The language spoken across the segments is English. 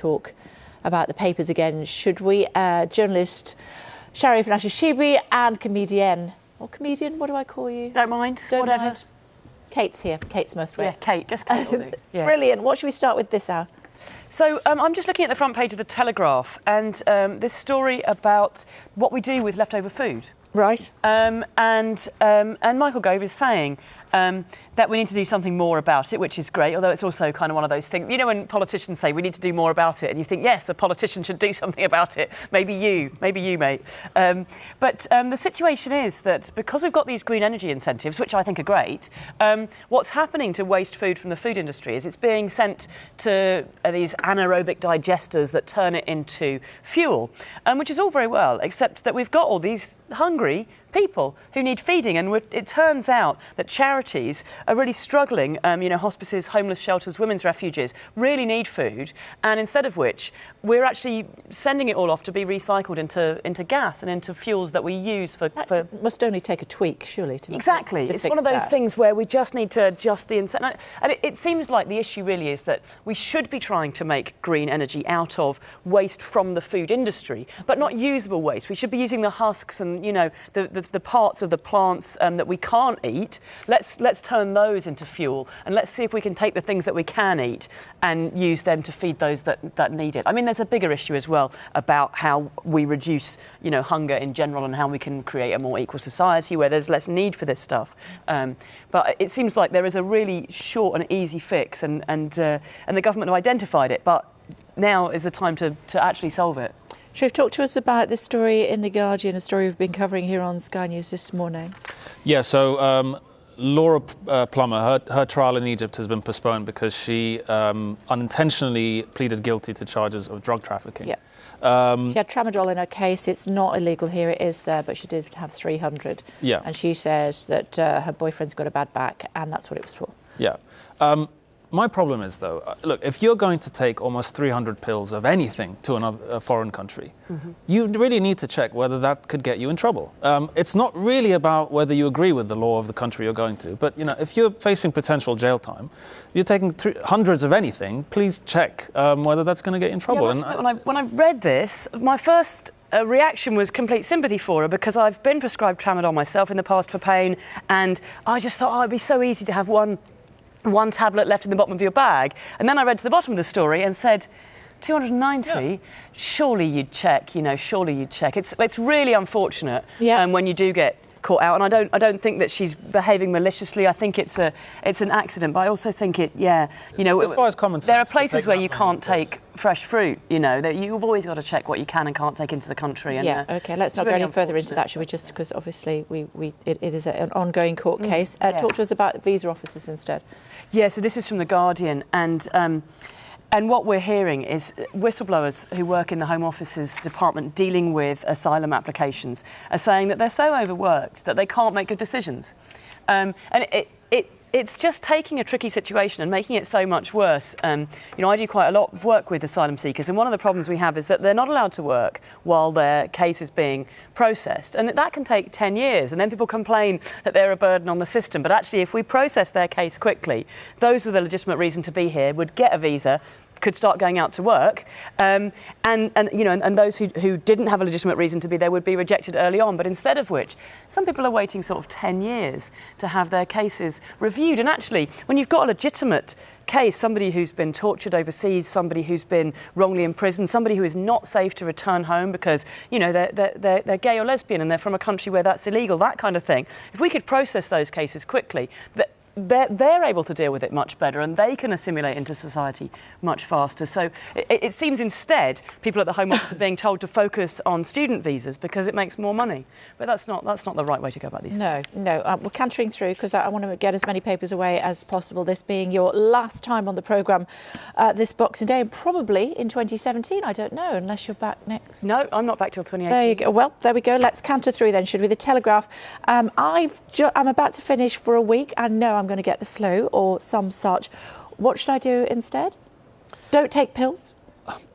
talk about the papers again, should we? Journalist Sharif Nashashibi and comedian, what do I call you? Don't mind, Don't whatever. mind. Kate's here, Kate Smurthwaite. Yeah, Kate, just Kate will do. Yeah. Brilliant. What should we start with this hour? So I'm just looking at the front page of the Telegraph, and this story about what we do with leftover food. Right. And Michael Gove is saying that we need to do something more about it, which is great, although it's also kind of one of those things, you know, when politicians say we need to do more about it, and you think, yes, a politician should do something about it. Maybe you, mate. But the situation is that because we've got these green energy incentives, which I think are great, what's happening to waste food from the food industry is it's being sent to these anaerobic digesters that turn it into fuel, which is all very well, except that we've got all these hungry people who need feeding, and it turns out that charities are really struggling. Hospices, homeless shelters, women's refuges really need food, and instead of which we're actually sending it all off to be recycled into gas and into fuels that we use for. That must only take a tweak, surely, to exactly. To it's one of those things where we just need to adjust the incentive, and it seems like the issue really is that we should be trying to make green energy out of waste from the food industry, but not usable waste. We should be using the husks and the parts of the plants that we can't eat. Let's turn those into fuel, and let's see if we can take the things that we can eat and use them to feed those that need it. I mean, there's a bigger issue as well about how we reduce, hunger in general, and how we can create a more equal society where there's less need for this stuff. But it seems like there is a really short and easy fix, and the government have identified it. But now is the time to actually solve it. Sharif, talk to us about this story in The Guardian, a story we've been covering here on Sky News this morning. Yeah, so Laura Plummer, her trial in Egypt has been postponed because she unintentionally pleaded guilty to charges of drug trafficking. Yeah. She had tramadol in her case. It's not illegal here, it is there, but she did have 300. Yeah. And she says that her boyfriend's got a bad back, and that's what it was for. Yeah. My problem is, though, look, if you're going to take almost 300 pills of anything to a foreign country, you really need to check whether that could get you in trouble. It's not really about whether you agree with the law of the country you're going to, but if you're facing potential jail time, you're taking hundreds of anything, please check whether that's going to get you in trouble. Yeah, when I read this, my first reaction was complete sympathy for her, because I've been prescribed tramadol myself in the past for pain, and I just thought, it'd be so easy to have one tablet left in the bottom of your bag. And then I read to the bottom of the story and said, 290, yeah. Surely you'd check, surely you'd check. It's really unfortunate when you do get caught out, and I don't think that she's behaving maliciously. I think it's an accident, but I also think there are places where you can't take fresh fruit, that you've always got to check what you can and can't take into the country. And, okay, let's not go any further into that, should we, just because obviously it is an ongoing court case. Talk to us about visa officers instead. Yeah, so this is from The Guardian, and what we're hearing is whistleblowers who work in the Home Office's department dealing with asylum applications are saying that they're so overworked that they can't make good decisions. And it's just taking a tricky situation and making it so much worse. I do quite a lot of work with asylum seekers, and one of the problems we have is that they're not allowed to work while their case is being processed, and that can take 10 years, and then people complain that they're a burden on the system. But actually, if we process their case quickly, those with a legitimate reason to be here would get a visa, could start going out to work, and those who didn't have a legitimate reason to be there would be rejected early on. But instead of which, some people are waiting sort of 10 years to have their cases reviewed. And actually, when you've got a legitimate case, somebody who's been tortured overseas, somebody who's been wrongly imprisoned, somebody who is not safe to return home because they're gay or lesbian and they're from a country where that's illegal, that kind of thing. If we could process those cases quickly, they're able to deal with it much better, and they can assimilate into society much faster. So it seems instead people at the Home Office are being told to focus on student visas because it makes more money. But that's not the right way to go about these things. No. We're cantering through because I want to get as many papers away as possible, this being your last time on the programme this Boxing Day, and probably in 2017, I don't know, unless you're back next. No, I'm not back till 2018. There you go. Well, there we go. Let's canter through then, should we? The Telegraph. I'm about to finish for a week, and no, I'm going to get the flu or some such. What should I do instead? Don't take pills?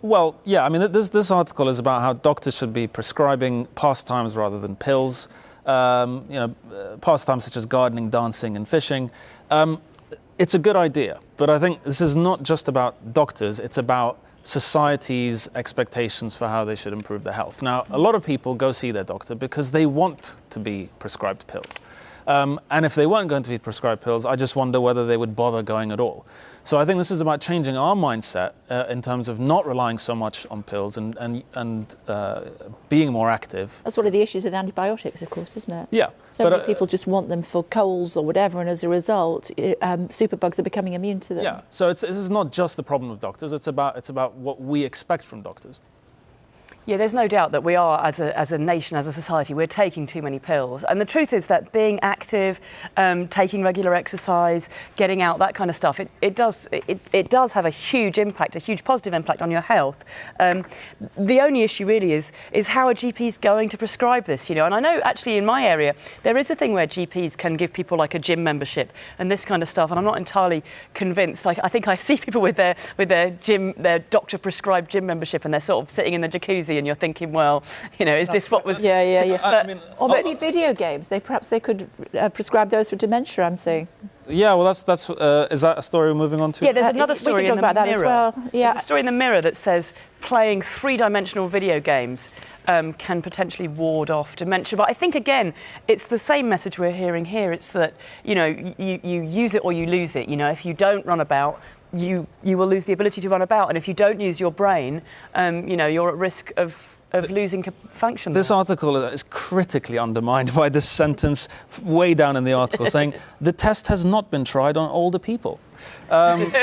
Well, yeah, I mean, this article is about how doctors should be prescribing pastimes rather than pills. Pastimes such as gardening, dancing and fishing. It's a good idea, but I think this is not just about doctors, it's about society's expectations for how they should improve their health. Now, a lot of people go see their doctor because they want to be prescribed pills. And if they weren't going to be prescribed pills, I just wonder whether they would bother going at all. So I think this is about changing our mindset in terms of not relying so much on pills and being more active. That's one of the issues with antibiotics, of course, isn't it? Yeah. So many people just want them for colds or whatever, and as a result, superbugs are becoming immune to them. Yeah. So this is not just the problem of doctors. It's about what we expect from doctors. Yeah, there's no doubt that we are, as a nation, as a society, we're taking too many pills. And the truth is that being active, taking regular exercise, getting out, that kind of stuff, it does have a huge impact, a huge positive impact on your health. The only issue really is how are GPs going to prescribe this, you know? And I know actually in my area, there is a thing where GPs can give people like a gym membership and this kind of stuff. And I'm not entirely convinced. I think I see people with their doctor prescribed gym membership and they're sort of sitting in the jacuzzi and you're thinking, well, you know, is this what was... Yeah. Or maybe video games. Perhaps they could prescribe those for dementia, I'm saying. Yeah, well, that's is that a story we're moving on to? Yeah, there's another story in the Mirror. That as well. Yeah. There's a story in the Mirror that says playing three-dimensional video games can potentially ward off dementia. But I think, again, it's the same message we're hearing here. It's that, you know, you use it or you lose it. You know, if you don't run about, you will lose the ability to run about. And if you don't use your brain, you know, you're at risk of losing function. This article is critically undermined by this sentence way down in the article saying, the test has not been tried on older people. Perhaps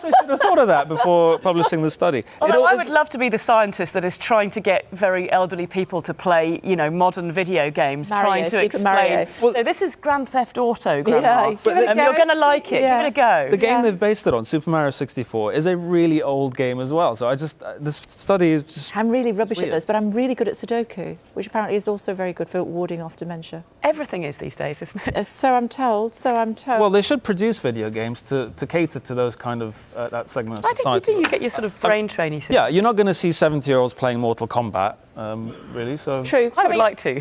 I should have thought of that before publishing the study. Although I would love to be the scientist that is trying to get very elderly people to play, you know, modern video games, trying to explain. Well, so this is Grand Theft Auto, Grandma. Yeah, you're going to like it. Yeah. Give it a go. The game they've based it on, Super Mario 64, is a really old game as well. So this study is just... I'm really rubbish at this, but I'm really good at Sudoku, which apparently is also very good for warding off dementia. Everything is these days, isn't it? So I'm told. Well, they should produce video games to cater to those kind of that segment of society. I think you get your sort of brain training thing. Yeah, you're not going to see 70-year-olds playing Mortal Kombat, really. So True. I would like to.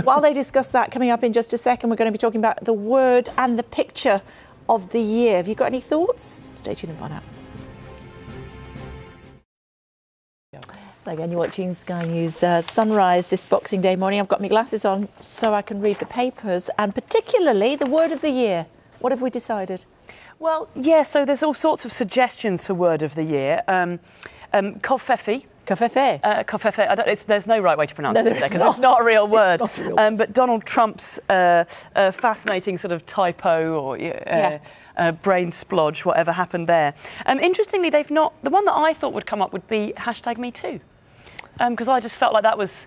While they discuss that, coming up in just a second, we're going to be talking about the word and the picture of the year. Have you got any thoughts? Stay tuned and find out. Again, you're watching Sky News Sunrise this Boxing Day morning. I've got my glasses on so I can read the papers, and particularly the word of the year. What have we decided? Well, yeah, so there's all sorts of suggestions for word of the year. Covfefe. Covfefe. There's no right way to pronounce it because not. it's not a real word. Not a real word. But Donald Trump's fascinating sort of typo or brain splodge, whatever happened there. Interestingly, they've not. The one that I thought would come up would be #MeToo, because I just felt like that was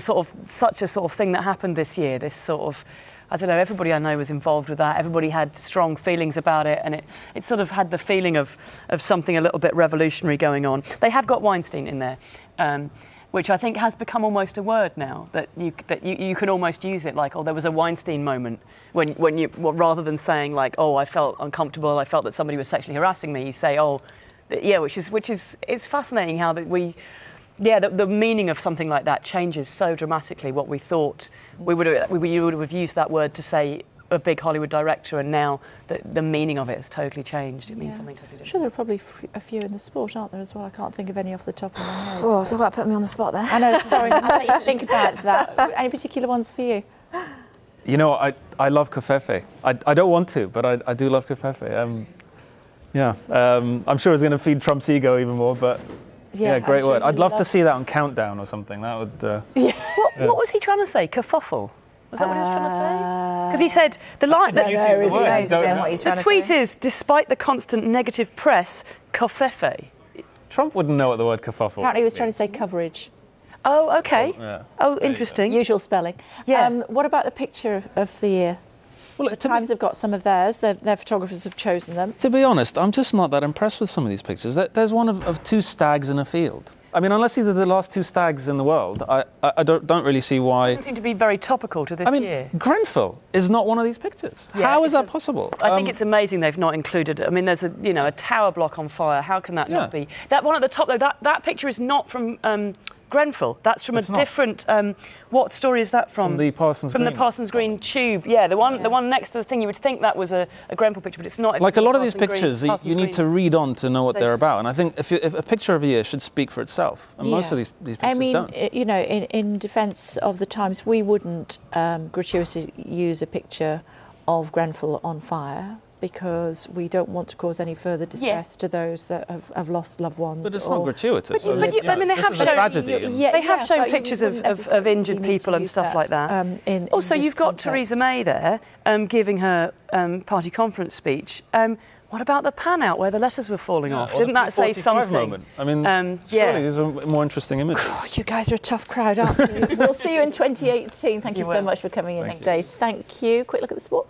sort of such a sort of thing that happened this year. This sort of, I don't know, everybody I know was involved with that. Everybody had strong feelings about it, and it sort of had the feeling of something a little bit revolutionary going on. They have got Weinstein in there, which I think has become almost a word now, that you can almost use it like, oh, there was a Weinstein moment, when you, rather than saying like, oh, I felt uncomfortable, I felt that somebody was sexually harassing me, you say, oh, yeah, which is it's fascinating how that the meaning of something like that changes so dramatically. What we thought you would have used that word to say a big Hollywood director, and now the meaning of it has totally changed. It means something totally different. I'm sure there are probably a few in the sport, aren't there, as well? I can't think of any off the top of my head. Oh, talk about putting me on the spot there. I know, sorry. I'll let you think about that. Any particular ones for you? You know, I love Covfefe. I don't want to, but I do love Covfefe. I'm sure it's going to feed Trump's ego even more, but yeah, great word. I'd love to see that on Countdown or something. That would... What was he trying to say? Kerfuffle? Was that what he was trying to say? Because he said the line. The tweet is, despite the constant negative press, Covfefe. Trump wouldn't know what the word kerfuffle. Apparently, he was trying to say coverage. Oh, okay. Yeah. Oh, interesting. Usual spelling. Yeah. What about the picture of the year? Well, the Times have got some of theirs. Their photographers have chosen them. To be honest, I'm just not that impressed with some of these pictures. There's one of two stags in a field. I mean, unless these are the last two stags in the world, I don't really see why... It doesn't seem to be very topical to this year. Grenfell is not one of these pictures. Yeah, how is that possible? I think it's amazing they've not included it. I mean, there's a tower block on fire. How can that not be? That one at the top, though, that picture is not from Grenfell. That's from a different. What story is that from? From the Parsons Green. From the Parsons Green tube. Yeah, the one next to the thing. You would think that was a Grenfell picture, but it's not. It's like a lot of these Parsons pictures, Green, you need to read on to know what they're about. And I think if a picture of a year should speak for itself, and most of these pictures don't. You know, in defence of the Times, we wouldn't gratuitously use a picture of Grenfell on fire, because we don't want to cause any further distress to those that have lost loved ones. But it's not gratuitous. I mean, they have shown tragedy. They have shown pictures of injured people and stuff like that. Also, you've got Theresa May there giving her party conference speech. What about the pan out where the letters were falling off? Didn't that say something? Moment. I mean, surely these are more interesting images. You guys are a tough crowd, aren't you? We'll see you in 2018. Thank you so much for coming in, Nick Day. Thank you. Quick look at the sport.